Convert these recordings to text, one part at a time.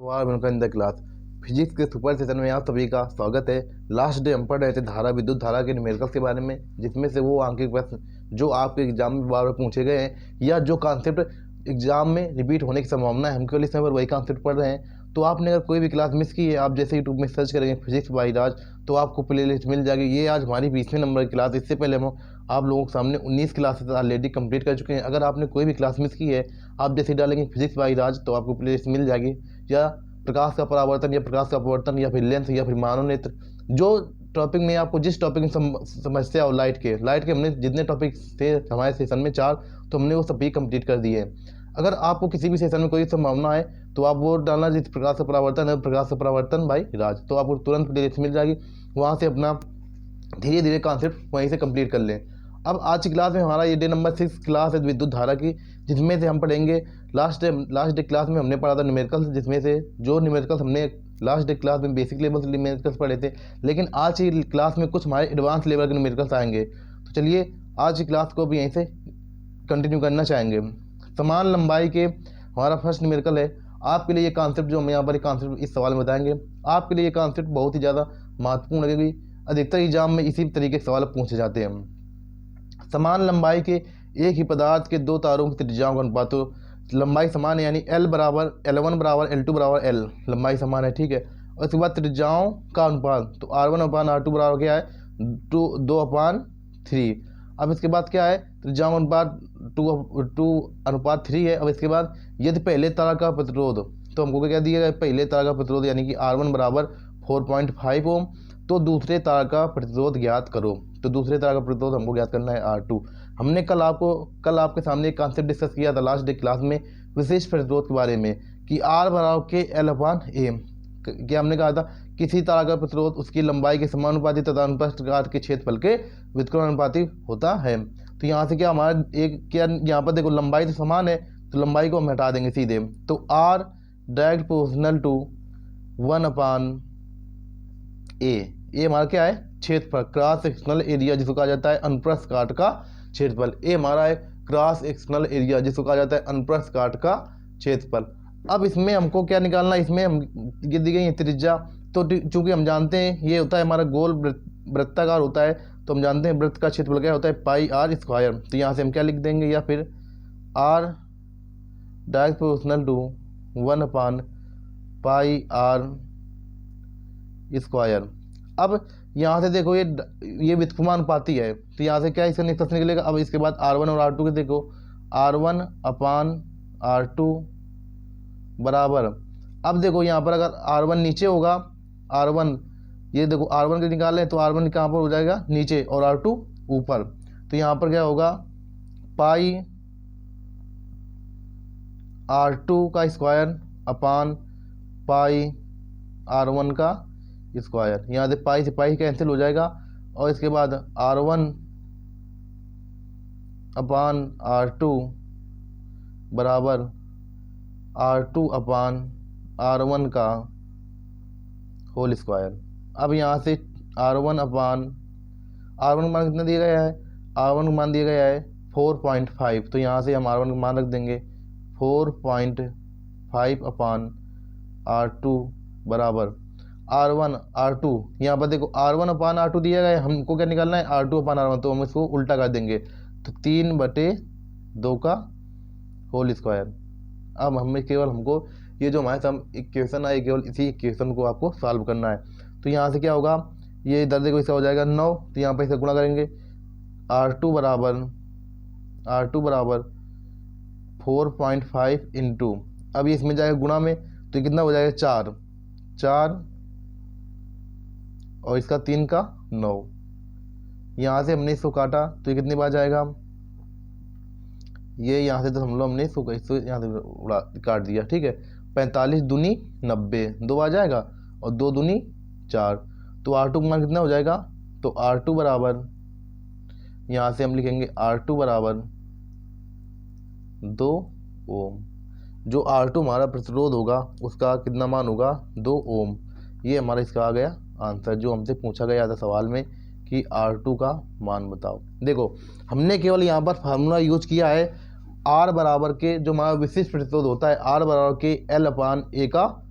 Welcome in the class. Physics के super session में आप सभी का स्वागत है। लास्ट डे हम पढ़ रहे थे धारा विद्युत धारा के न्यूमेरिकल्स के बारे में, जिसमें से वो आंकिक प्रश्न जो आपके एग्जाम में बार बार पूछे गए हैं या जो कॉन्सेप्ट एग्जाम में रिपीट होने की संभावना है, हम केवल इस समय पर वही कॉन्सेप्ट पढ़ रहे हैं। तो आपने अगर कोई भी क्लास मिस की है, आप जैसे यूट्यूब में सर्च करेंगे फिजिक्स बाई राज, तो आपको प्लेलिस्ट मिल जाएगी। ये आज हमारी 20वें नंबर की क्लास। इससे पहले हम आप लोगों के सामने 19 क्लासेस ऑलरेडी कंप्लीट कर चुके हैं। अगर आपने कोई भी क्लास मिस की है, आप जैसे डालेंगे फिजिक्स बाई राज तो आपको प्लेलिस्ट मिल जाएगी। या प्रकाश का परावर्तन या प्रकाश का अपवर्तन या फिर लेंस या फिर मानव नेत्र, जो टॉपिक में आपको जिस टॉपिक में समस्या हो, लाइट के हमने जितने टॉपिक थे हमारे सेशन में 4, तो हमने वो सभी कंप्लीट कर दिए हैं। अगर आपको किसी भी सेशन में कोई संभावना है तो आप वो डालना जिस प्रकाश का परावर्तन है, प्रकाश का परावर्तन बाई राज, तो आपको तुरंत प्लेलिस्ट मिल जाएगी। वहाँ से अपना धीरे धीरे कॉन्सेप्ट वहीं से कंप्लीट कर लें। अब आज की क्लास में हमारा ये डे नंबर 6 क्लास है विद्युत धारा की, जिसमें से हम पढ़ेंगे लास्ट डे क्लास में हमने पढ़ा था न्यूमेरिकल्स, जिसमें से जो न्यूमेरिकल्स हमने लास्ट डे क्लास में बेसिक लेवल से न्यूमेरिकल्स पढ़े थे, लेकिन आज की क्लास में कुछ हमारे एडवांस लेवल के न्यूमेरिकल्स आएंगे। तो चलिए आज की क्लास को भी यहीं से कंटिन्यू करना चाहेंगे। समान लंबाई के हमारा फर्स्ट न्यूमेरिकल है। आपके लिए ये कॉन्सेप्ट जो हम यहाँ पर कॉन्सेप्ट इस सवाल में बताएंगे, आपके लिए ये कॉन्सेप्ट बहुत ही ज़्यादा महत्वपूर्ण लगेगी। अधिकतर एग्जाम में इसी तरीके के सवाल पूछे जाते हैं। समान लंबाई के एक ही पदार्थ के दो तारों की त्रिज्याओं का अनुपात, तो लंबाई समान है, यानी L बराबर L1 बराबर L2 बराबर L, लंबाई समान है, ठीक है। और इसके बाद त्रिज्याओं का अनुपात, तो R1/R2 बराबर क्या है 2/3। अब इसके बाद क्या है, त्रिज्याओं का अनुपात 2/3 है। अब इसके बाद यदि पहले तारा का प्रतिरोध, तो हमको क्या दिया गया, पहले तारा का प्रतिरोध यानी कि R1 बराबर 4.5 ओम, तो दूसरे तार का प्रतिरोध ज्ञात करो। तो दूसरे तार का प्रतिरोध हमको ज्ञात करना है R2। हमने कल आपके सामने एक कॉन्सेप्ट डिस्कस किया था लास्ट डे क्लास में विशिष्ट प्रतिरोध के बारे में, कि R बराबर के L/A। क्या हमने कहा था, किसी तार का प्रतिरोध उसकी लंबाई के समानुपाती तथा अनुप्रस्थ काट के क्षेत्रफल के व्युत्क्रमानुपाती होता है। तो यहाँ से क्या हमारा एक क्या यहाँ पर देखो, लंबाई तो समान है, तो लंबाई को हम हटा देंगे सीधे, तो R direct proportional to 1/A। ये हमारा क्या है, क्षेत्रफल, क्रॉस सेक्शनल एरिया जिसको कहा जाता है अनुप्रस्थ काट का क्षेत्रफल। ये हमारा है क्रॉस सेक्शनल एरिया जिसको कहा जाता है अनुप्रस्थ काट का क्षेत्रफल। अब इसमें हमको क्या निकालना है, इसमें हम ये दी गई है त्रिज्या, तो चूंकि हम जानते हैं ये होता है हमारा गोल वृत्ताकार होता है, तो हम जानते हैं वृत्त का क्षेत्रफल क्या होता है πr²। तो यहाँ से हम क्या लिख देंगे, या फिर R direct proportional to 1/πr²। अब यहाँ से देखो ये व्युत्क्रमानुपाती है, तो यहाँ से क्या इसका निष्कर्ष निकलेगा। अब इसके बाद R1 और R2 के देखो, R1/R2 बराबर, अब देखो यहाँ पर अगर R1 नीचे होगा, R1 ये देखो R1 के निकाल लें तो R1 कहाँ पर हो जाएगा, नीचे, और R2 ऊपर। तो यहाँ पर क्या होगा, πr2² का स्क्वायर। यहाँ से पाई से पाई कैंसिल हो जाएगा, और इसके बाद R1/R2 बराबर R2/R1 का होल स्क्वायर। अब यहाँ से R1 का मान कितना दिया गया है, R1 का मान दिया गया है 4.5, तो यहाँ से हम R1 का मान रख देंगे 4.5/R2 बराबर R1/R2। यहाँ पर देखो R1/R2 दिया गया है, हमको क्या निकालना है R2/R1, तो हम इसको उल्टा कर देंगे, तो 3/2 का होल स्क्वायर। अब हमको ये जो हमारे सामने इक्वेशन है, केवल इसी इक्वेशन को आपको सॉल्व करना है। तो यहाँ से क्या होगा, ये इधर देखो इसका हो जाएगा 9, तो यहाँ पर इसे गुणा करेंगे, R2 बराबर 4.5 इंटू, अब ये इसमें जाएगा गुणा में, तो कितना हो जाएगा 4 और इसका 3 का 9। यहाँ से हमने इसको काटा तो ये कितनी बार जाएगा, ये यहाँ से तो हम लोग हमने इसको यहाँ से उड़ा काट दिया, ठीक है। 45 दूनी 90, 2 बार जाएगा, और 2 दूनी 4, तो R2 का मान कितना हो जाएगा, तो R2 बराबर, यहाँ से हम लिखेंगे R2 बराबर 2 ओम। जो R2 हमारा प्रतिरोध होगा उसका कितना मान होगा, 2 ओम। ये हमारा इसका आ गया आंसर, जो हमसे पूछा गया था सवाल में कि R2 का मान बताओ। देखो हमने केवल यहाँ पर फार्मूला यूज किया है R बराबर के, जो हमारा विशिष्ट प्रतिरोध होता है R बराबर के L/A का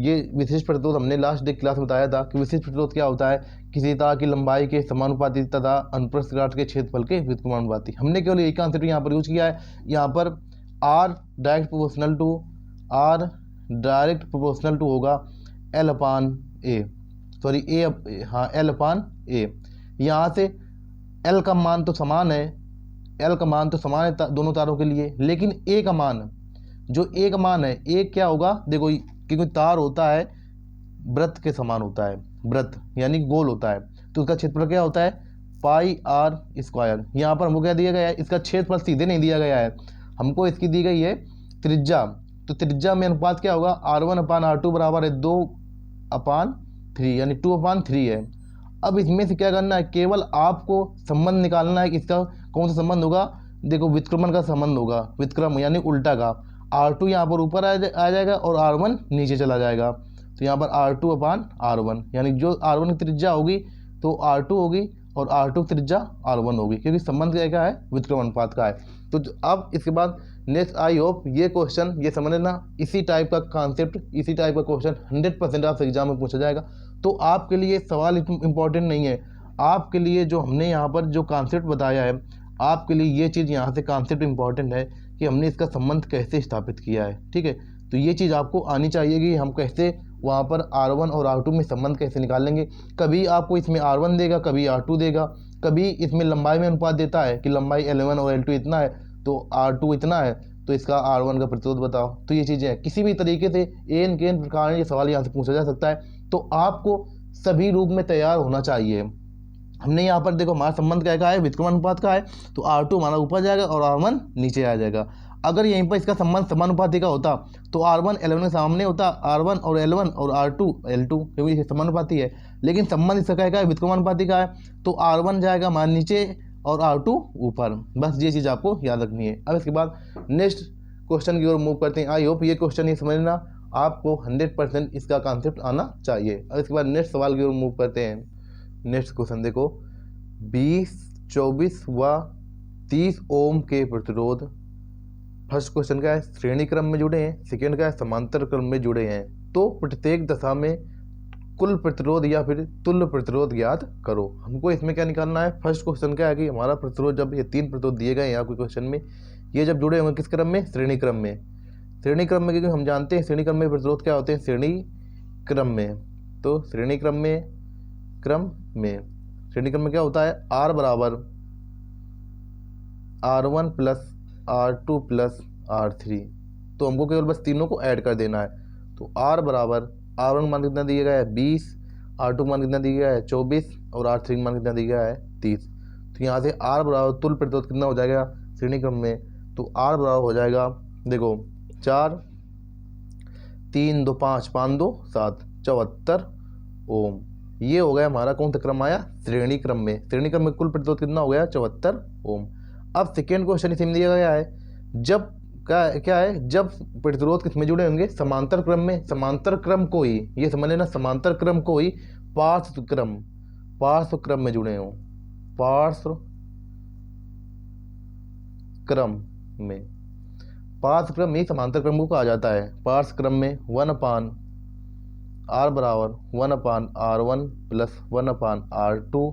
ये विशिष्ट प्रतिरोध हमने लास्ट डे क्लास में बताया था कि विशिष्ट प्रतिरोध क्या होता है, किसी तार की लंबाई के समानुपाती तथा अनुप्रस्थ काट के क्षेत्रफल के व्युत्क्रमानुपाती। हमने केवल एक कॉन्सेप्ट यहाँ पर यूज किया है। यहाँ पर आर डायरेक्ट प्रोपोर्शनल टू होगा एल अपान ए, सॉरी ए, हाँ एल अपान ए। यहाँ से एल का मान तो समान है, दोनों तारों के लिए, लेकिन ए का मान, जो ए का मान है, ए क्या होगा देखो, क्योंकि तार होता है वृत्त के समान होता है, वृत्त यानी गोल होता है, तो उसका क्षेत्रफल क्या होता है पाई आर स्क्वायर। यहाँ पर हमको क्या दिया गया है, इसका क्षेत्रफल सीधे नहीं दिया गया है, हमको इसकी दी गई है त्रिज्या। तो त्रिज्या में अनुपात क्या होगा, R1 अपान R2 बराबर है 2/3 यानी 2/3 है। अब इसमें से क्या करना है, केवल आपको संबंध निकालना है कि इसका कौन सा संबंध होगा, देखो व्युत्क्रमण का संबंध होगा, व्युत्क्रम यानी उल्टा का। R2 यहाँ पर ऊपर आ जाएगा और R1 नीचे चला जाएगा, तो यहाँ पर R2 अपान R1 यानी जो R1 की त्रिज्या होगी तो R2 होगी और R2 की त्रिज्या R1 होगी, क्योंकि संबंध क्या है व्युत्क्रम अनुपात का है। तो अब इसके बाद नेक्स्ट, आई होप ये क्वेश्चन ये समझ लेना, इसी टाइप का कॉन्सेप्ट, इसी टाइप का क्वेश्चन 100% आपसे एग्जाम में पूछा जाएगा। तो आपके लिए सवाल इंपॉर्टेंट नहीं है, आपके लिए जो हमने यहाँ पर जो कॉन्सेप्ट बताया है, आपके लिए ये चीज़ यहाँ से कॉन्सेप्ट इंपॉर्टेंट है कि हमने इसका संबंध कैसे स्थापित किया है। ठीक है, तो ये चीज़ आपको आनी चाहिए कि हम कैसे वहाँ पर R1 और R2 में संबंध कैसे निकालेंगे। कभी आपको इसमें R1 देगा, कभी R2 देगा, कभी इसमें लंबाई में अनुपात देता है कि लंबाई L1 और L2 इतना है तो R2 इतना है, तो इसका R1 का प्रतिरोध बताओ। तो ये चीज़ें हैं, किसी भी तरीके से एन के एन प्रकार ये सवाल यहाँ से पूछा जा सकता है। तो आपको सभी रूप में तैयार होना चाहिए। हमने यहाँ पर देखो हमारा संबंध क्या है, व्युत्क्रम अनुपात का है, तो R2 हमारा ऊपर जाएगा और R1 नीचे आ जाएगा। अगर यहीं पर इसका संबंध समानुपाती का होता तो R1 L1 के सामने होता, R1 और L1 और R2 L2, क्योंकि ये समानुपाती है। लेकिन संबंध इसका क्या है, व्युत्क्रमानुपाती का है, तो R1 जाएगा हमारे नीचे और R2 ऊपर। बस ये चीज़ आपको याद रखनी है। अब इसके बाद नेक्स्ट क्वेश्चन की ओर मूव करते हैं। आई होप ये क्वेश्चन ये समझना आपको 100% इसका कॉन्सेप्ट आना चाहिए। अब इसके बाद नेक्स्ट सवाल की ओर मूव करते हैं। नेक्स्ट क्वेश्चन देखो, 20, 24 व 30 ओम के प्रतिरोध, फर्स्ट क्वेश्चन क्या है, श्रेणी क्रम में जुड़े हैं, सेकेंड क्या है, समांतर क्रम में जुड़े हैं, तो प्रत्येक दशा में कुल प्रतिरोध या फिर तुल्य प्रतिरोध ज्ञात करो। हमको इसमें क्या निकालना है, फर्स्ट क्वेश्चन क्या है कि हमारा प्रतिरोध, जब ये 3 प्रतिरोध दिए गए हैं आपके क्वेश्चन में, ये जब जुड़े होंगे किस क्रम में, श्रेणी क्रम में। श्रेणी क्रम में, क्योंकि हम जानते हैं श्रेणी क्रम में प्रतिरोध क्या होते हैं, श्रेणी क्रम में। तो श्रेणी क्रम में क्या होता है, R बराबर R1 plus R2 plus R3, तो हमको केवल बस तीनों को ऐड कर देना है। तो R बराबर R1 मान कितना दिया गया है 20, R2 मान कितना दिया गया है 24 और R3 मान कितना दिया गया है 30। तो यहाँ से R बराबर तुल्य प्रतिरोध कितना हो जाएगा श्रेणी क्रम में, तो R बराबर हो जाएगा, देखो 4, 3, 2, 5, 5, 2, 7, 74 ओम। ये हो गया हमारा कौन सा क्रम आया, श्रेणी क्रम में। श्रेणी क्रम में कुल प्रतिरोध कितना हो गया 74 ओम। अब सेकेंड क्वेश्चन इसमें दिया गया है, जब क्या है, जब प्रतिरोध किसमें जुड़े होंगे, समांतर क्रम में। समांतर क्रम को ही, ये समझ लेना, समांतर क्रम को ही पार्श्व क्रम में जुड़े हों, पार्श्व क्रम में समांतर क्रम को कहा जाता है। पार्श्व क्रम में 1/R बराबर 1/R1 plus 1/R2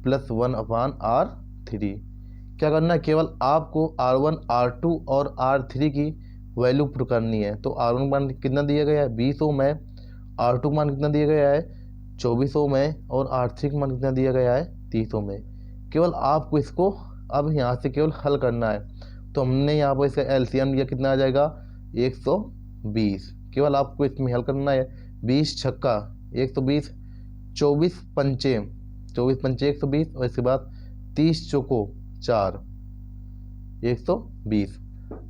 plus 1/R3। क्या करना है, केवल आपको R1, R2 और R3 की वैल्यू पुट करनी है। तो R1 मान कितना दिया गया है 20 ओम है, R2 मान कितना दिया गया है 24 ओम है और R3 मान कितना दिया गया है 30 ओम है। केवल आपको इसको अब यहाँ से केवल हल करना है। तो हमने यहाँ पर इसका एलसीएम लिया, कितना आ जाएगा 120। केवल आपको इसमें हल करना है, 20 छक्का 120, 24 पंचे 120 और इसके बाद 30 चौको 4 120।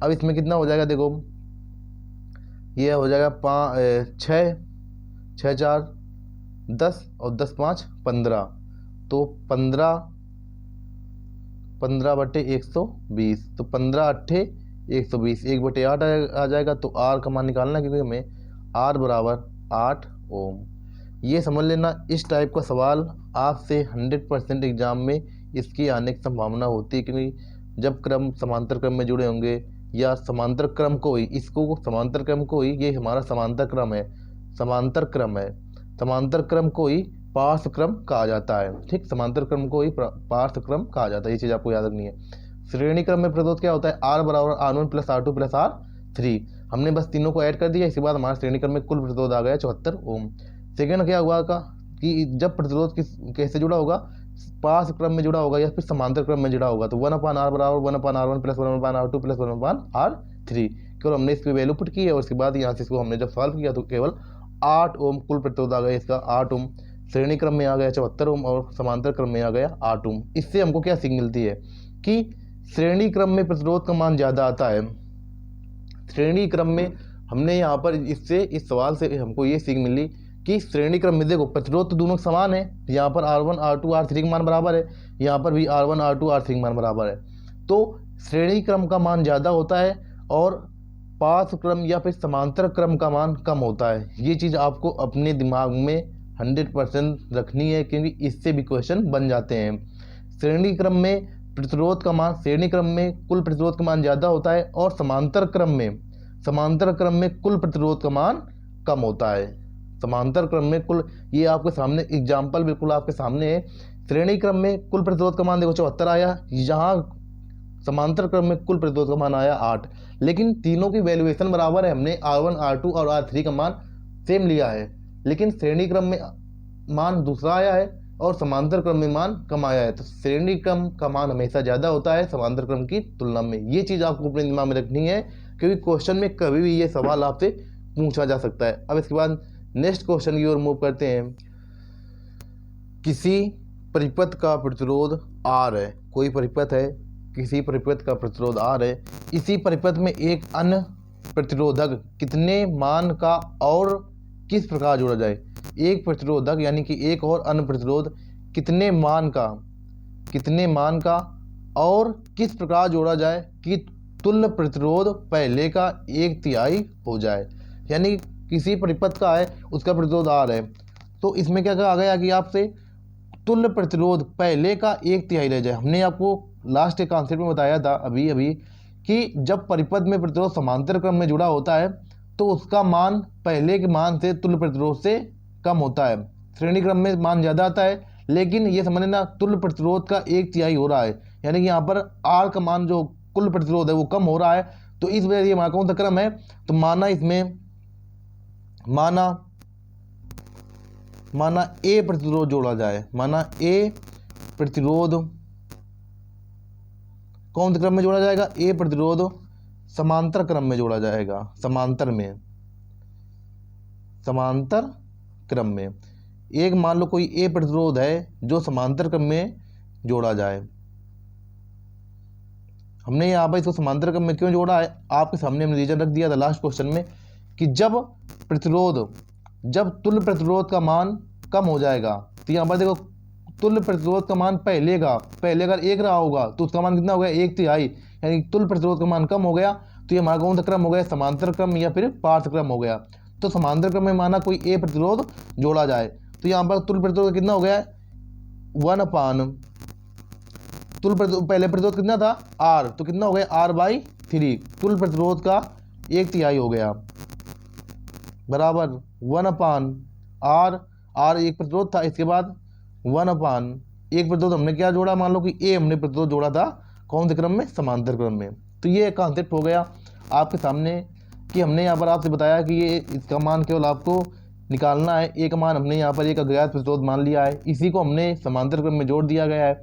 अब इसमें कितना हो जाएगा, देखो ये हो जाएगा 6 4 10 और 10 5 15, तो 15/120, तो 15 × 120, 1/8 आ जाएगा। तो R का मान निकालना, क्योंकि हमें R बराबर 8 ओम। ये समझ लेना, इस टाइप का सवाल आपसे 100% एग्जाम में इसकी आने की संभावना होती है, क्योंकि जब क्रम समांतर क्रम में जुड़े होंगे या समांतर क्रम को ही, इसको समांतर क्रम को ही, ये हमारा समांतर क्रम है, समांतर क्रम है। समांतर क्रम को ही पार्श्व क्रम कहा जाता है। ठीक, समांतर क्रम को ही पार्श्व क्रम कहा जाता है, ये चीज़ आपको याद रखनी है। श्रेणी क्रम में प्रतिरोध क्या होता है? R बराबर R1 plus R2 plus R3। हमने बस तीनों को ऐड कर दिया, इसके बाद हमारा श्रेणी क्रम में कुल प्रतिरोध आ गया 74 ओम। सेकेंड क्या हुआ का कि जब प्रतिरोध कैसे जुड़ा होगा? पार्श्व क्रम में जुड़ा होगा या फिर समांतर क्रम में जुड़ा होगा, तो 1/R बराबर 1/R1 plus 1/R2 plus 1/R3। केवल हमने इसकी वैल्यू पुट की है और उसके बाद यहाँ से इसको हमने जब सॉल्व किया तो केवल 8 ओम कुल प्रतिरोध आ गया इसका, 8 ओम। श्रेणी क्रम में आ गया 74 ओम और समांतर क्रम में आ गया 8 ओम। इससे हमको क्या सीख मिलती है कि श्रेणी क्रम में प्रतिरोध का मान ज़्यादा आता है। श्रेणी क्रम में हमने यहाँ पर इससे इस सवाल से हमको ये सीख मिली कि श्रेणी क्रम में देखो प्रतिरोध तो दोनों समान है, यहाँ पर R1 R2 R3 के मान बराबर है, यहाँ पर भी R1 R2 R3 के मान बराबर है। तो श्रेणी क्रम का मान ज़्यादा होता है और पार्श्व क्रम या फिर समांतर क्रम का मान कम होता है। ये चीज़ आपको अपने दिमाग में 100% रखनी है, क्योंकि इससे भी क्वेश्चन बन जाते हैं। श्रेणी क्रम में प्रतिरोध का मान, श्रेणी क्रम में कुल प्रतिरोध का मान ज़्यादा होता है और समांतर क्रम में कुल प्रतिरोध का मान कम होता है। समांतर क्रम में कुल, ये आपके सामने एग्जाम्पल बिल्कुल आपके सामने है। श्रेणी क्रम में कुल प्रतिरोध का मान देखो 74 आया, जहाँ समांतर क्रम में कुल प्रतिरोध का मान आया 8। लेकिन तीनों की वैल्यूएशन बराबर है, हमने R1 R2 और R3 का मान सेम लिया है, लेकिन श्रेणी क्रम में मान दूसरा आया है और समांतर क्रम में मान कम आया है। तो श्रेणी क्रम का मान हमेशा ज़्यादा होता है समांतर क्रम की तुलना में। ये चीज़ आपको अपने दिमाग में रखनी है, क्योंकि क्वेश्चन में कभी भी ये सवाल आपसे पूछा जा सकता है। अब इसके बाद नेक्स्ट क्वेश्चन की ओर मूव करते हैं। किसी परिपथ का प्रतिरोध R है, कोई परिपथ है, किसी परिपथ का प्रतिरोध R है, इसी परिपथ में एक अन्य प्रतिरोधक कितने मान का और किस प्रकार जोड़ा जाए? एक प्रतिरोधक यानी कि एक और अन्य प्रतिरोध कितने मान का और किस प्रकार जोड़ा जाए कि तुल्य प्रतिरोध पहले का 1/3 हो जाए। यानी किसी परिपथ का है, उसका प्रतिरोध R है, तो इसमें क्या कहा गया कि आपसे तुल्य प्रतिरोध पहले का 1/3 ले जाए। हमने आपको लास्ट एक कॉन्सेप्ट में बताया था अभी कि जब परिपथ में प्रतिरोध समांतर क्रम में जुड़ा होता है तो उसका मान पहले के मान से तुल्य प्रतिरोध से कम होता है। श्रेणी क्रम में मान ज़्यादा आता है, लेकिन ये समझ लेना तुल्य प्रतिरोध का 1/3 हो रहा है, यानी कि यहाँ पर R का मान जो कुल प्रतिरोध है वो कम हो रहा है। तो इस वजह से ये कौन सा क्रम है? तो माना इसमें माना A प्रतिरोध जोड़ा जाए, माना A प्रतिरोध कौन से क्रम में जोड़ा जाएगा? A प्रतिरोध समांतर क्रम में जोड़ा जाएगा, समांतर क्रम में एक मान लो कोई A प्रतिरोध है जो समांतर क्रम में जोड़ा जाए। हमने यहाँ पर इसको समांतर क्रम में क्यों जोड़ा है आपके सामने हमने रीजन रख दिया था लास्ट क्वेश्चन में कि जब तुल्य प्रतिरोध का मान कम हो जाएगा, तो यहाँ पर देखो तुल्य प्रतिरोध का मान पहले अगर 1 रहा होगा तो उसका मान कितना हो गया? 1/3, यानी तुल्य प्रतिरोध का मान कम हो गया। तो ये हमारा कौन सा क्रम हो गया? समांतर क्रम या फिर पार्श्व क्रम हो गया। तो समांतर क्रम में माना कोई A प्रतिरोध जोड़ा जाए, तो यहाँ पर तुल्य प्रतिरोध कितना हो गया? 1/, पहले प्रतिरोध कितना था? R, तो कितना हो गया? R/3। तुल्य प्रतिरोध का 1/3 हो गया बराबर 1/R। R एक प्रतिरोध था, इसके बाद 1/, एक प्रतिरोध हमने क्या जोड़ा? मान लो कि A हमने प्रतिरोध जोड़ा था कौन से क्रम में? समांतर क्रम में। तो ये कॉन्सेप्ट हो गया आपके सामने कि हमने यहाँ पर आपसे बताया कि ये इसका मान केवल आपको निकालना है। एक मान हमने यहाँ पर एक अज्ञात प्रतिरोध मान लिया है, इसी को हमने समांतर क्रम में जोड़ दिया गया है।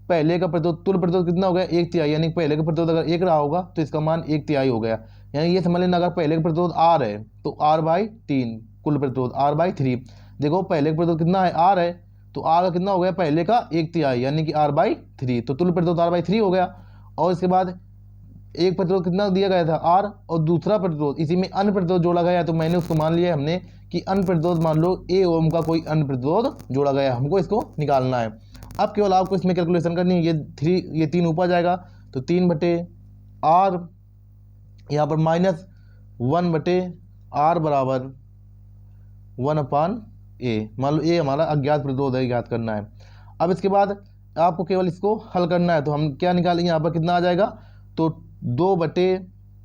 पहले का प्रतिरोध तुल्य प्रतिरोध कितना हो गया? 1/3, यानी पहले का प्रतिरोध अगर 1 रहा होगा तो इसका मान 1/3 हो गया। यानी ये समझ लेना अगर पहले का प्रतिरोध R है तो R/3, कुल प्रतिरोध R/3। देखो पहले का प्रतिरोध कितना है? R है, तो R का कितना हो गया? पहले का 1/3, यानी कि R/3, तो तुल्य प्रतिरोध R/3 हो गया। और इसके बाद एक प्रतिरोध कितना दिया गया था? R, और दूसरा प्रतिरोध इसी में अन्य प्रतिरोध जोड़ा गया है, तो मैंने उसको मान लिया हमने कि अन्य प्रतिरोध मान लो A ओम का कोई अन्य प्रतिरोध जोड़ा गया है, हमको इसको निकालना है। अब केवल आपको इसमें कैलकुलेशन करनी है। ये 3 ऊपर जाएगा तो 3/R, यहाँ पर -1/R बराबर 1/A। मान लो A हमारा अज्ञात प्रतिरोध है, ज्ञात करना है। अब इसके बाद आपको केवल इसको हल करना है, तो हम क्या निकालेंगे? यहाँ पर कितना आ जाएगा? तो 2/,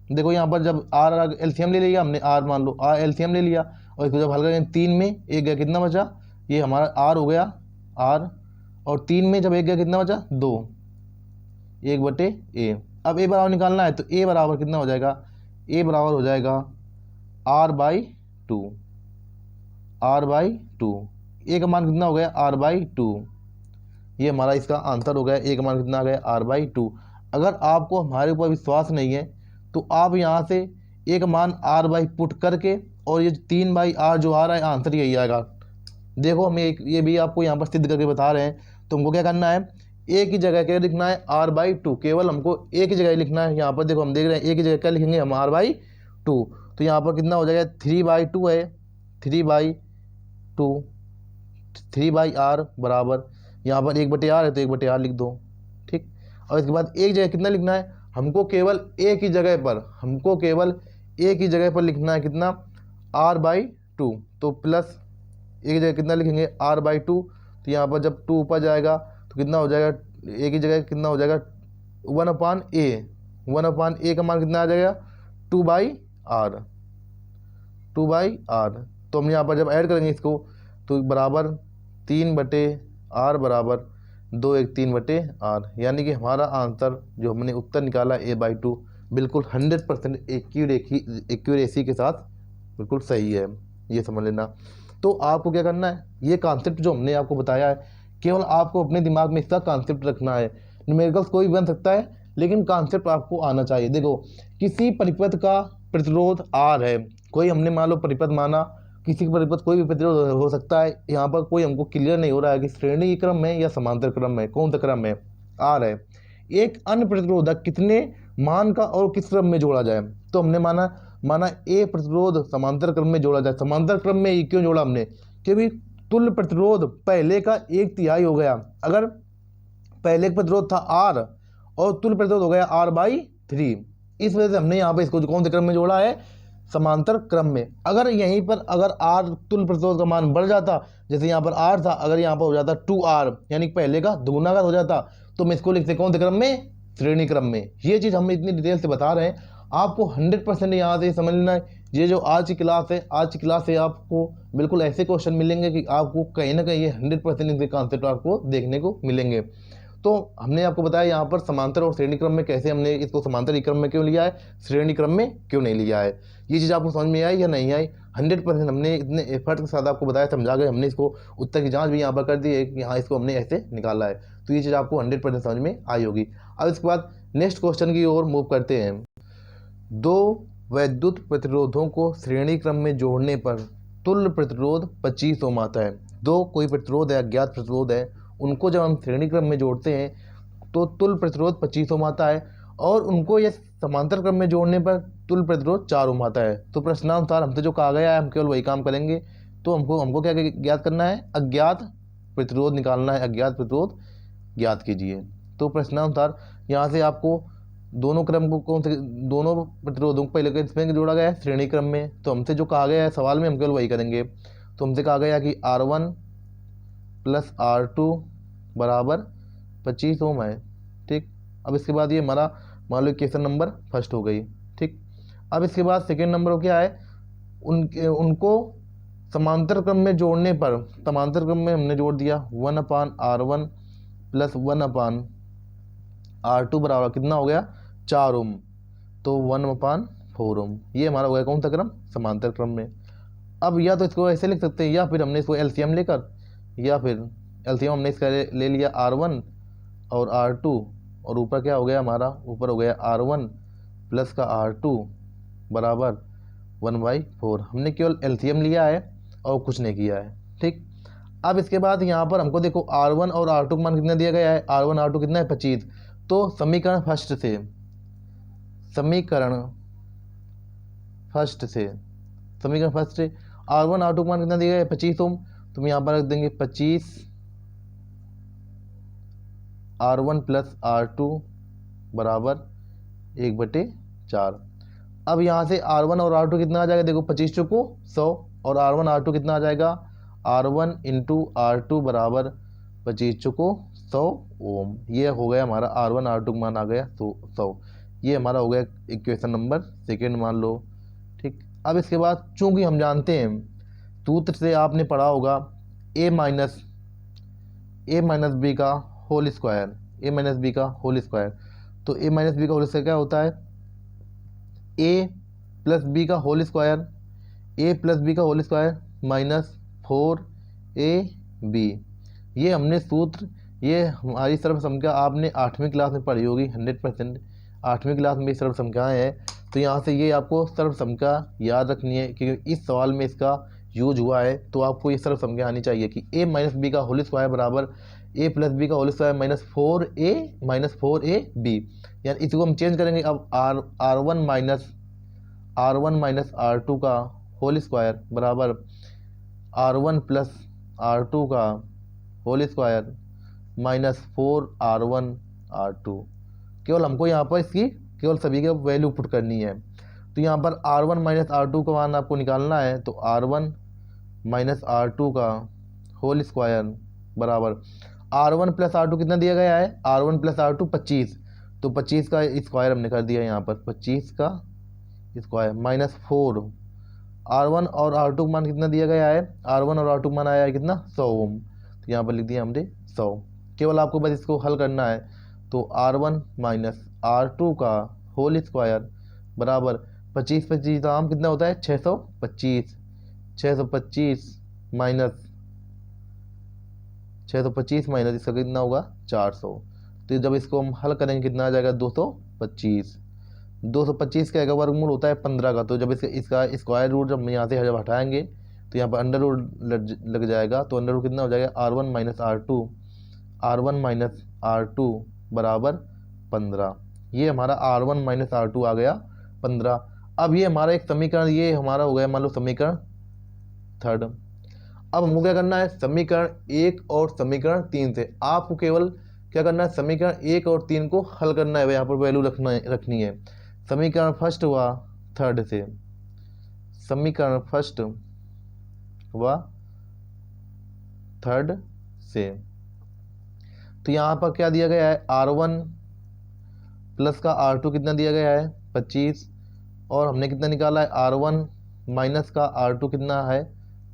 देखो यहाँ पर जब आर एलसीएम ले लिया हमने, आर मान लो आर एलसीएम ले लिया, और इसको जब हल करेंगे 3 में एक गया कितना बचा, ये हमारा आर हो गया आर, और 3 में जब एक गया कितना बचा 2, 1/a। अब ए बराबर निकालना है तो ए बराबर कितना हो जाएगा, ए बराबर हो जाएगा r/2, r/2। ए का मान कितना हो गया r/2, ये हमारा इसका आंसर हो गया। ए का मान कितना आ गया r/2। अगर आपको हमारे ऊपर विश्वास नहीं है तो आप यहाँ से ए का मान r/ पुट करके, और ये 3/r जो आ रहा है आंसर यही आएगा। देखो हम ये भी आपको यहाँ पर सिद्ध करके बता रहे हैं। तो हमको क्या करना है, ए की जगह क्या लिखना है r/2, केवल हमको ए की जगह लिखना है। यहाँ पर देखो हम देख रहे हैं ए की जगह क्या लिखेंगे हम r/2, तो यहाँ पर कितना हो जाएगा 3/2 है, 3/2, 3/r बराबर यहाँ पर 1/r है तो 1/r लिख दो, ठीक। और इसके बाद एक जगह कितना लिखना है, हमको केवल ए की जगह पर लिखना है कितना r/2, तो प्लस एक जगह कितना लिखेंगे r/2, तो यहाँ पर जब 2 ऊपर जाएगा तो कितना हो जाएगा, ए की जगह कितना हो जाएगा 1/a, 1/a का मान कितना आ जाएगा 2/r, 2/r। तो हम यहाँ पर जब ऐड करेंगे इसको तो बराबर 3/r बराबर 2 1 3/r, यानी कि हमारा आंसर जो हमने उत्तर निकाला a/2 बिल्कुल 100% एक्यूरेसी के साथ बिल्कुल सही है, ये समझ लेना। तो आपको क्या करना है, ये कॉन्सेप्ट जो हमने आपको बताया है केवल आपको अपने दिमाग में इसका कॉन्सेप्ट रखना है। न्यूमेरिकल्स कोई भी बन सकता है लेकिन कॉन्सेप्ट आपको आना चाहिए। देखो किसी परिपथ का प्रतिरोध R है, कोई हमने मान लो परिपथ माना, किसी परिपथ कोई भी प्रतिरोध हो सकता है। यहाँ पर कोई हमको क्लियर नहीं हो रहा है कि श्रेणी क्रम में या समांतर क्रम में, कौन सा क्रम है, R है। एक अन्य प्रतिरोधक कितने मान का और किस क्रम में जोड़ा जाए, तो हमने माना ए प्रतिरोध समांतर क्रम में जोड़ा जाए। समांतर क्रम में ये क्यों जोड़ा हमने, क्योंकि तुल्य प्रतिरोध पहले का 1/3 हो गया। अगर पहले का प्रतिरोध था R और तुल्य प्रतिरोध हो गया r/3, इस वजह से हमने यहाँ पे इसको कौन से क्रम में जोड़ा है, समांतर क्रम में। अगर यहीं पर अगर R तुल्य प्रतिरोध का मान बढ़ जाता, जैसे यहाँ पर R था, अगर यहाँ पर हो जाता 2R यानी पहले का दुगुना का हो जाता, तो हम इसको लिखते कौन से क्रम में, श्रेणी क्रम में। ये चीज़ हम इतनी डिटेल से बता रहे हैं, आपको 100% यहाँ से समझ लेना है। ये जो आज की क्लास है, आज की क्लास से आपको बिल्कुल ऐसे क्वेश्चन मिलेंगे कि आपको कहीं ना कहीं ये 100% इनके कॉन्सेप्ट आपको देखने को मिलेंगे। तो हमने आपको बताया यहाँ पर समांतर और श्रेणी क्रम में कैसे हमने इसको समांतर क्रम में क्यों लिया है, श्रेणी क्रम में क्यों नहीं लिया है। ये चीज़ आपको समझ में आई या नहीं आई, 100% हमने इतने एफर्ट के साथ आपको बताया, समझा के हमने इसको उत्तर की जांच भी यहाँ पर कर दी है कि हाँ इसको हमने ऐसे निकाला है। तो ये चीज़ आपको 100% समझ में आई होगी। अब इसके बाद नेक्स्ट क्वेश्चन की ओर मूव करते हैं। दो वैद्युत प्रतिरोधों को श्रेणी क्रम में जोड़ने पर तुल्य प्रतिरोध 25 ओम आता है। दो कोई प्रतिरोध है, अज्ञात प्रतिरोध है, उनको जब हम श्रेणी क्रम में जोड़ते हैं तो तुल्य प्रतिरोध 25 ओम आता है, और उनको ये समांतर क्रम में जोड़ने पर तुल्य प्रतिरोध 4 ओम आता है। तो प्रश्नानुसार हमसे जो कहा गया है हम केवल वही काम करेंगे। तो हमको क्या ज्ञात करना है, अज्ञात प्रतिरोध निकालना है। अज्ञात प्रतिरोध ज्ञात कीजिए। तो प्रश्नानुसार यहाँ से आपको दोनों क्रम को कौन से, दोनों प्रतिरोधों को पहले इसमें जोड़ा गया है श्रेणी क्रम में। तो हमसे जो कहा गया है सवाल में हम केवल वही करेंगे। तो हमसे कहा गया कि R1 + R2 बराबर 25 ओम है, ठीक। अब इसके बाद ये हमारा मान लो इक्वेशन नंबर फर्स्ट हो गई, ठीक। अब इसके बाद सेकेंड नंबर क्या है, उनको समांतर क्रम में जोड़ने पर, समांतर क्रम में हमने जोड़ दिया 1/R1 + 1/R2 बराबर कितना हो गया 4 ओम, तो 1/4 ओम। ये हमारा हो गया कौन सा क्रम, समांतर क्रम में। अब या तो इसको ऐसे लिख सकते हैं, या फिर हमने इसको एलसीएम लेकर, या फिर एलसीएम हमने इसका ले लिया R1 और R2, और ऊपर क्या हो गया हमारा, ऊपर हो गया R1 प्लस का R2 बराबर 1/4। हमने केवल एलसीएम लिया है और कुछ नहीं किया है, ठीक। अब इसके बाद यहाँ पर हमको देखो R1 और R2 का मान कितना दिया गया है, R1 R2 कितना है 25। तो समीकरण फर्स्ट से R1 R2 का मान कितना दिया गया है 25 ओम। तो हम यहाँ पर रख देंगे 25 R1 + R2 बराबर 1/4। अब यहाँ से R1 और R2 कितना आ जाएगा, देखो 25 चौको 100, और R1 R2 कितना आ जाएगा, R1 × R2 बराबर 25 चौको 100 ओम। ये हो गया हमारा R1 R2 का मान आ गया 100। ये हमारा हो गया इक्वेशन नंबर सेकेंड मान लो। ठीक, अब इसके बाद चूंकि हम जानते हैं सूत्र से आपने पढ़ा होगा ए माइनस बी का होल स्क्वायर, ए माइनस बी का होल स्क्वायर। तो ए माइनस बी का होल स्क्वायर क्या होता है, ए प्लस बी का होल स्क्वायर, ए प्लस बी का होल स्क्वायर माइनस 4ab। ये हमने सूत्र, ये हमारी सर्व संख्या आपने 8वीं क्लास में पढ़ी होगी 100%, 8वीं क्लास में सर्व संख्याएँ हैं। तो यहाँ से ये आपको सर्व संख्या याद रखनी है क्योंकि इस सवाल में इसका यूज हुआ है। तो आपको ये सर्व संख्या आनी चाहिए कि ए माइनस बी का होल स्क्वायर बराबर ए प्लस बी का होल स्क्वायर माइनस 4ab। यानी इसको हम चेंज करेंगे, अब आर वन माइनस R2 का होल स्क्वायर बराबर R1 प्लस R2 का whole square minus 4R1 R2। केवल हमको यहाँ पर इसकी केवल सभी के वैल्यू पुट करनी है। तो यहाँ पर R1 माइनस R2 का मान आपको निकालना है। तो R1 माइनस R2 का होल स्क्वायर बराबर R1 प्लस R2 कितना दिया गया है, R1 प्लस R2 25। तो 25 का स्क्वायर हमने कर दिया यहाँ पर, 25 का स्क्वायर माइनस 4। R1 और R2 का मान कितना दिया गया है, R1 और R2 का मान आया है कितना 100 ओम। तो यहाँ पर लिख दिया हमने 100। केवल आपको बस इसको हल करना है। तो R1 माइनस R2 का होल स्क्वायर बराबर 25 दाम कितना होता है 625, 625 माइनस इसका कितना होगा 400। तो जब इसको हम हल करेंगे कितना आ जाएगा 225। 225 का एक वर्गमूल होता है 15 का। तो जब इसका स्क्वायर रूट जब यहाँ से जब हटाएंगे तो यहाँ पर अंडर रूट लग जाएगा। तो अंडर रूट कितना हो जाएगा R1 माइनस R2 बराबर 15। ये हमारा R1 माइनस R2 आ गया 15। अब ये हमारा एक समीकरण, ये हमारा हो गया मान लो समीकरण थर्ड। अब हमको क्या करना है, समीकरण 1 और समीकरण 3 से आपको केवल क्या करना है, समीकरण 1 और 3 को हल करना है, यहाँ पर वैल्यू रखनी है। समीकरण फर्स्ट व थर्ड से, समीकरण फर्स्ट व थर्ड से। तो यहाँ पर क्या दिया गया है, R1 प्लस का R2 कितना दिया गया है 25, और हमने कितना निकाला है R1 माइनस का R2 कितना है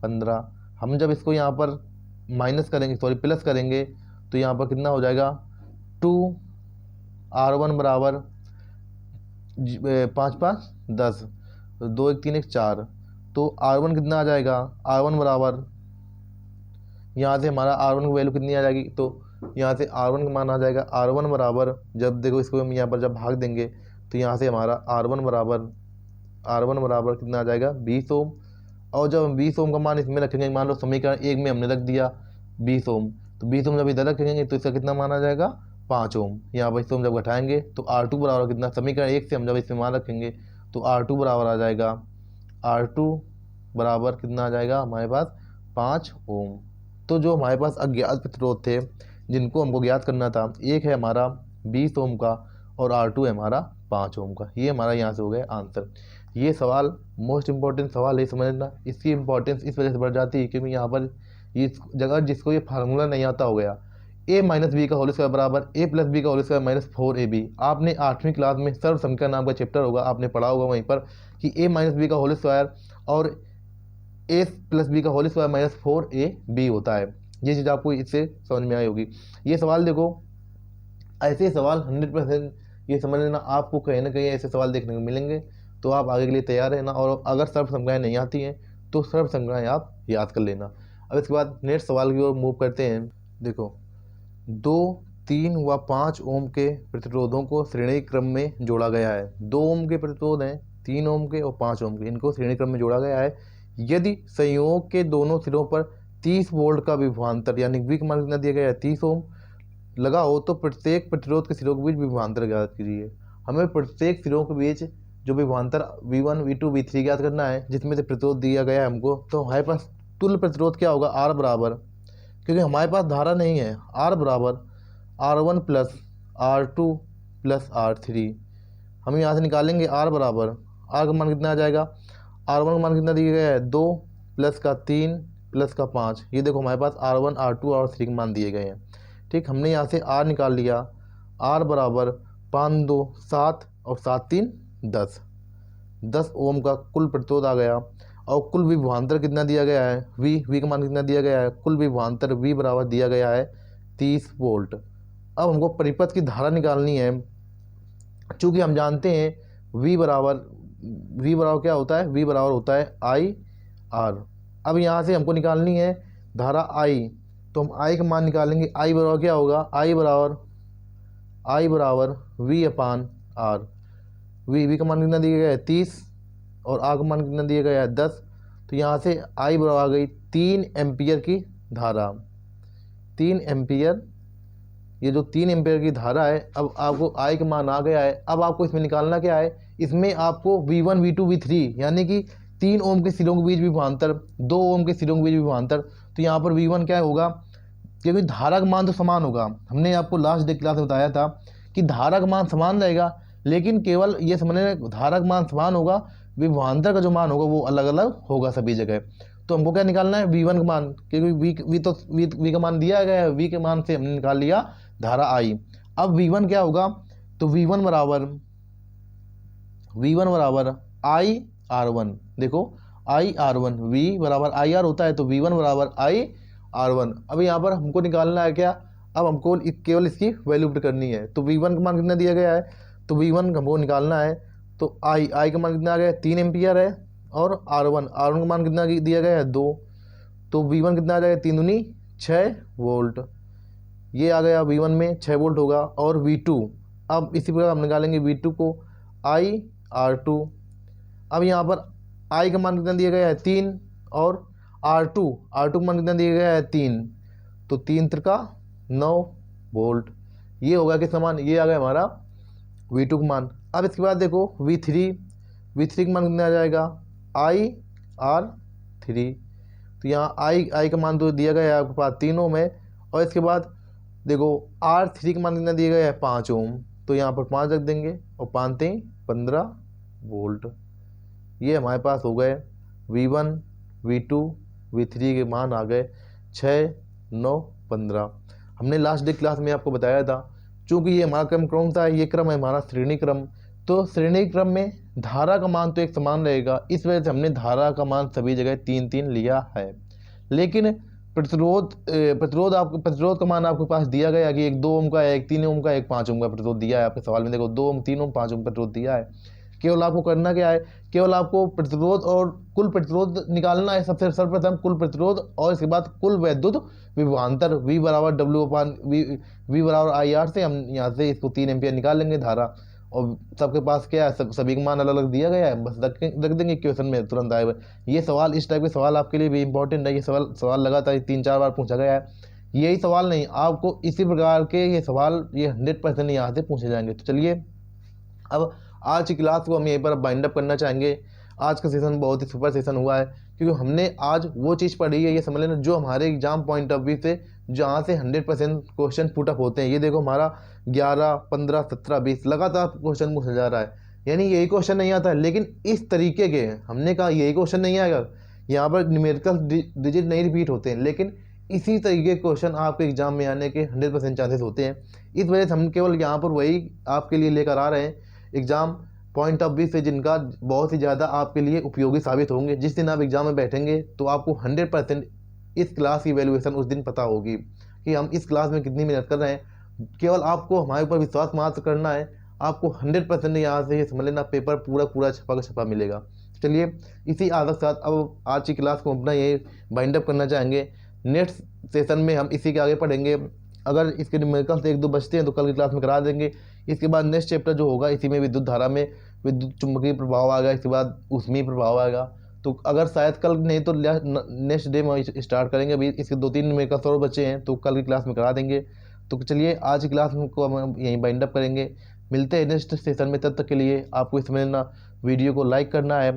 15। हम जब इसको यहाँ पर माइनस करेंगे, सॉरी प्लस करेंगे, तो यहाँ पर कितना हो जाएगा 2R1 बराबर 5 5 10, 2 1 3 1 4। तो R1 कितना आ जाएगा, R1 बराबर यहाँ से हमारा R1 की वैल्यू कितनी आ जाएगी, तो यहाँ से R1 का मान आ जाएगा R1 बराबर, जब देखो इसको हम यहाँ पर जब भाग देंगे तो यहाँ से हमारा R1 बराबर कितना आ जाएगा 20 ओम। और जब हम 20 ओम का मान इसमें रखेंगे, मान लो समीकरण 1 में हमने रख दिया 20 ओम, तो 20 ओम जब इधर रखेंगे तो इसका कितना मान आ जाएगा 5 ओम। यहाँ पर इसको हम जब घटाएंगे तो R2 बराबर कितना, समीकरण 1 से हम जब इसमें मान रखेंगे तो R2 बराबर आ जाएगा, R2 बराबर कितना आ जाएगा हमारे पास 5 ओम। तो जो हमारे पास अज्ञात प्रतिरोध थे जिनको हमको ज्ञात करना था, एक है हमारा 20 ओम का और R2 है हमारा 5 ओम का। ये हमारा यहाँ से हो गया आंसर। ये सवाल मोस्ट इंपॉर्टेंट सवाल है, समझना। इसकी इंपॉर्टेंस इस वजह से बढ़ जाती है क्योंकि यहाँ पर इस जगह जिसको ये फार्मूला नहीं आता हो गया, a माइनस बी का होल स्क्वायर बराबर a प्लस बी का होल स्क्वायर माइनस 4ab। आपने 8वीं क्लास में सर्व संख्या नाम का चैप्टर होगा, आपने पढ़ा होगा वहीं पर कि a माइनस बी का होल स्क्वायर और a प्लस बी का होल स्क्वायर माइनस 4ab होता है। ये चीज़ आपको इससे समझ में आई होगी। ये सवाल देखो, ऐसे सवाल 100% ये समझ लेना, आपको कहीं ना कहीं ऐसे सवाल देखने को मिलेंगे। तो आप आगे के लिए तैयार रहना, और अगर सर्व संख्याएँ नहीं आती हैं तो सर्व संख्याएँ आप याद कर लेना। अब इसके बाद नेक्स्ट सवाल की ओर मूव करते हैं। देखो 2, 3 व 5 ओम के प्रतिरोधों को श्रेणी क्रम में जोड़ा गया है। 2 ओम के प्रतिरोध हैं, 3 ओम के और 5 ओम के, इनको श्रेणी क्रम में जोड़ा गया है। यदि संयोग के दोनों सिरों पर 30 वोल्ट का विभवांतर यानी V का मान कितना दिया गया है 30 ओम लगा हो, तो प्रत्येक प्रतिरोध के सिरों के बीच विभवांतर ज्ञात कीजिए। हमें प्रत्येक सिरों के बीच जो विभवांतर V1 V2 V3 ज्ञात करना है, जिसमें से प्रतिरोध दिया गया है हमको। तो हमारे पास तुल्य प्रतिरोध क्या होगा, R बराबर, क्योंकि हमारे पास धारा नहीं है, R बराबर R1 plus R2 plus R3। हम यहाँ से निकालेंगे R बराबर, R का मान कितना आ जाएगा, R1 का मान कितना दिया गया है 2 प्लस का 3 प्लस का 5। ये देखो हमारे पास R1 R2 और R3 के मान दिए गए हैं। ठीक, हमने यहाँ से R निकाल लिया, R बराबर 5 2 7 और 7 3 10, 10 ओम का कुल प्रतिरोध आ गया। और कुल विभवांतर कितना दिया गया है, वी का मान कितना दिया गया है, कुल विभवांतर वी बराबर दिया गया है 30 वोल्ट। अब हमको परिपथ की धारा निकालनी है। चूँकि हम जानते हैं वी बराबर क्या होता है, वी बराबर होता है आई आर। अब यहाँ से हमको निकालनी है धारा आई, तो हम आई का मान निकालेंगे। आई बराबर क्या होगा, आई बराबर वी अपान आर। वी का मान कितना दिया गया है 30 और आर का मान कितना दिया गया है 10। तो यहाँ से आई बराबर आ गई 3 एम्पियर की धारा। 3 एम्पियर, ये जो 3 एम्पियर की धारा है, अब आपको आई का मान आ गया है। अब आपको इसमें निकालना क्या है, इसमें आपको V1 V2 V3 यानी कि 3 ओम के सिरों के बीच विभवांतर, 2 ओम के सिरों के बीच विभवांतर। तो यहाँ पर V1 क्या होगा, क्योंकि धारा का मान तो समान होगा। हमने आपको लास्ट डे क्लास में बताया था कि धारा का मान समान रहेगा, लेकिन केवल ये समझने धारा का मान समान होगा, विभवांतर का जो मान होगा वो अलग अलग होगा सभी जगह। तो हमको क्या निकालना है, V1 का मान, क्योंकि वी का मान दिया गया है, वी के मान से हमने निकाल लिया धारा आई। अब V1 क्या होगा, तो V1 बराबर आई आर वन। देखो आई आर वन, वी बराबर आई आर होता है, तो V1 बराबर आई आर वन। अब यहाँ पर हमको निकालना है क्या, अब हमको केवल इसकी वैल्यू पुट करनी है। तो V1 का मान कितना दिया गया है, तो V1 हमको निकालना है। तो आई का मान कितना आ गया 3 एम्पियर है, और R1 का मान कितना दिया गया है 2। तो V1 कितना आ जाएगा 3 दूनी 6 वोल्ट। ये आ गया V1 में 6 वोल्ट होगा। और V2, अब इसी प्रकार हम निकालेंगे V2 को, आई R2। अब यहाँ पर आई का मान कितना दिया गया है 3, और R2 का मान कितना दिया गया है 3। तो 3 त्रिका 9 वोल्ट। ये होगा कि समान, ये आ गया हमारा V2 का मान। अब इसके बाद देखो V3 का मान कितना आ जाएगा आई आर 3। तो यहाँ आई का मान तो दिया गया है आपके पास 3 ओम है। और इसके बाद देखो R3 का मान कितना दिया गया है 5 ओम। तो यहाँ पर 5 रख देंगे, और 5 3 15 वोल्ट। ये हमारे पास हो गए V1 V2 V3 के मान आ गए 6 9 15। हमने लास्ट डे क्लास में आपको बताया था, चूँकि ये हमारा क्रम कौन सा है, ये क्रम है हमारा श्रेणी क्रम। तो श्रेणी क्रम में धारा का मान तो एक समान रहेगा, इस वजह से हमने धारा का मान सभी जगह 3 3 लिया है। लेकिन प्रतिरोध का मान आपके पास दिया गया कि एक 2 ओम का है, एक 3 ओम का, एक 5 ओम का प्रतिरोध दिया है आपके सवाल में। देखो 2 ओम 3 ओम 5 ओम प्रतिरोध दिया है। केवल आपको करना क्या है, केवल आपको प्रतिरोध और कुल प्रतिरोध निकालना है। सबसे सर्वप्रथम कुल प्रतिरोध, और इसके बाद कुल वैद्युत विभवांतर V बराबर W अपान वी बराबर आई आर से हम यहाँ से इसको 3 एम्पियर निकाल लेंगे धारा। और सबके पास क्या है, सभी का मान अलग अलग दिया गया है, बस रख देंगे क्वेश्चन में तुरंत आएगा। ये सवाल, इस टाइप के सवाल आपके लिए भी इंपॉर्टेंट है। ये सवाल लगातार 3-4 बार पूछा गया है। यही सवाल नहीं, आपको इसी प्रकार के ये सवाल ये 100% यहाँ से पूछे जाएंगे। तो चलिए अब आज की क्लास को हम यहीं पर बाइंड अप करना चाहेंगे। आज का सेशन बहुत ही सुपर सेशन हुआ है, क्योंकि हमने आज वो चीज़ पढ़ी है, ये समझ लेना, जो हमारे एग्जाम पॉइंट ऑफ व्यू से जहाँ से 100% क्वेश्चन पुटअप होते हैं। ये देखो हमारा 11 15 17 20 लगातार क्वेश्चन पूछा जा रहा है। यानी यही क्वेश्चन नहीं आता है, लेकिन इस तरीके के, हमने कहा यही क्वेश्चन नहीं आएगा, यहाँ पर न्यूमेरिकल डिजिट नहीं रिपीट होते हैं, लेकिन इसी तरीके के क्वेश्चन आपके एग्जाम में आने के 100% चांसेस होते हैं। इस वजह से हम केवल यहाँ पर वही आपके लिए लेकर आ रहे हैं एग्जाम पॉइंट ऑफ व्यू से, जिनका बहुत ही ज़्यादा आपके लिए उपयोगी साबित होंगे। जिस दिन आप एग्जाम में बैठेंगे तो आपको 100% इस क्लास की वैल्यूएशन उस दिन पता होगी कि हम इस क्लास में कितनी मेहनत कर रहे हैं। केवल आपको हमारे ऊपर विश्वास मात्र करना है, आपको 100% यहाँ से ये समझ लेना पेपर पूरा छपा का छपा मिलेगा। चलिए इसी आदत के साथ अब आज की क्लास को अपना ये बाइंड अप करना चाहेंगे। नेक्स्ट सेशन में हम इसी के आगे पढ़ेंगे। अगर इसके न्यूमेरिकल से 1-2 बचते हैं तो कल की क्लास में करा देंगे। इसके बाद नेक्स्ट चैप्टर जो होगा, इसी में विद्युत धारा में विद्युत चुंबकीय प्रभाव आएगा, इसके बाद ऊष्मीय प्रभाव आएगा। तो अगर शायद कल नहीं तो नेक्स्ट डे में स्टार्ट करेंगे। अभी इसके 2-3 न्यूमेरिकल और बचे हैं, तो कल की क्लास में करा देंगे। तो चलिए आज की क्लास को हम यहीं बाइंड अप करेंगे। मिलते हैं नेक्स्ट सेशन में। तब तक के लिए आपको इसमें ना वीडियो को लाइक करना है,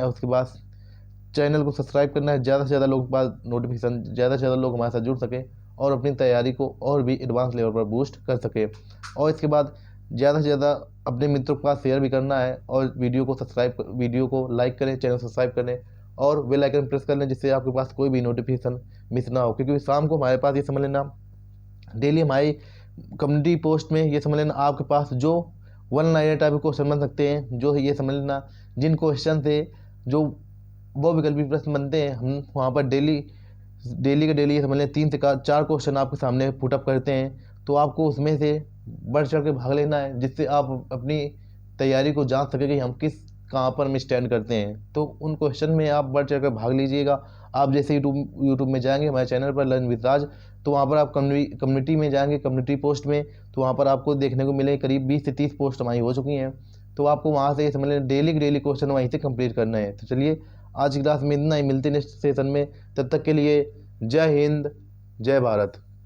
उसके बाद चैनल को सब्सक्राइब करना है, ज़्यादा से ज़्यादा लोगों के पास नोटिफिकेशन, ज़्यादा से ज़्यादा लोग हमारे साथ जुड़ सके और अपनी तैयारी को और भी एडवांस लेवल पर बूस्ट कर सके। और इसके बाद ज़्यादा से ज़्यादा अपने मित्रों के पास शेयर भी करना है, और वीडियो को लाइक करें, चैनल सब्सक्राइब करें और बेल आइकन प्रेस कर लें, जिससे आपके पास कोई भी नोटिफिकेशन मिस ना हो। क्योंकि शाम को हमारे पास ये समझ लेना डेली हमारी कम्युनिटी पोस्ट में ये समझ लेना आपके पास जो वन लाइनर टाइप के क्वेश्चन बन सकते हैं, जो ये समझ लेना जिन क्वेश्चन से जो बहुविकल्पी प्रश्न बनते हैं, हम वहाँ पर डेली डेली के डेली ये समझ लें 3 से 4 क्वेश्चन आपके सामने पुटअप करते हैं। तो आपको उसमें से बढ़ चढ़ के भाग लेना है, जिससे आप अपनी तैयारी को जान सके कि हम कहाँ पर हम स्टैंड करते हैं। तो उन क्वेश्चन में आप बढ़ चढ़ कर भाग लीजिएगा। आप जैसे यूट्यूब में जाएंगे हमारे चैनल पर लर्न विद राज, तो वहाँ पर आप कम्युनिटी में जाएंगे, कम्युनिटी पोस्ट में, तो वहाँ पर आपको देखने को मिले करीब 20 से 30 पोस्ट हमारी हो चुकी हैं। तो आपको वहाँ से समझ लें डेली के डेली क्वेश्चन वहीं से कंप्लीट करना है। तो चलिए आज की क्लास में इतना ही, मिलते नेक्स्ट सेशन में। तब तक के लिए जय हिंद, जय भारत।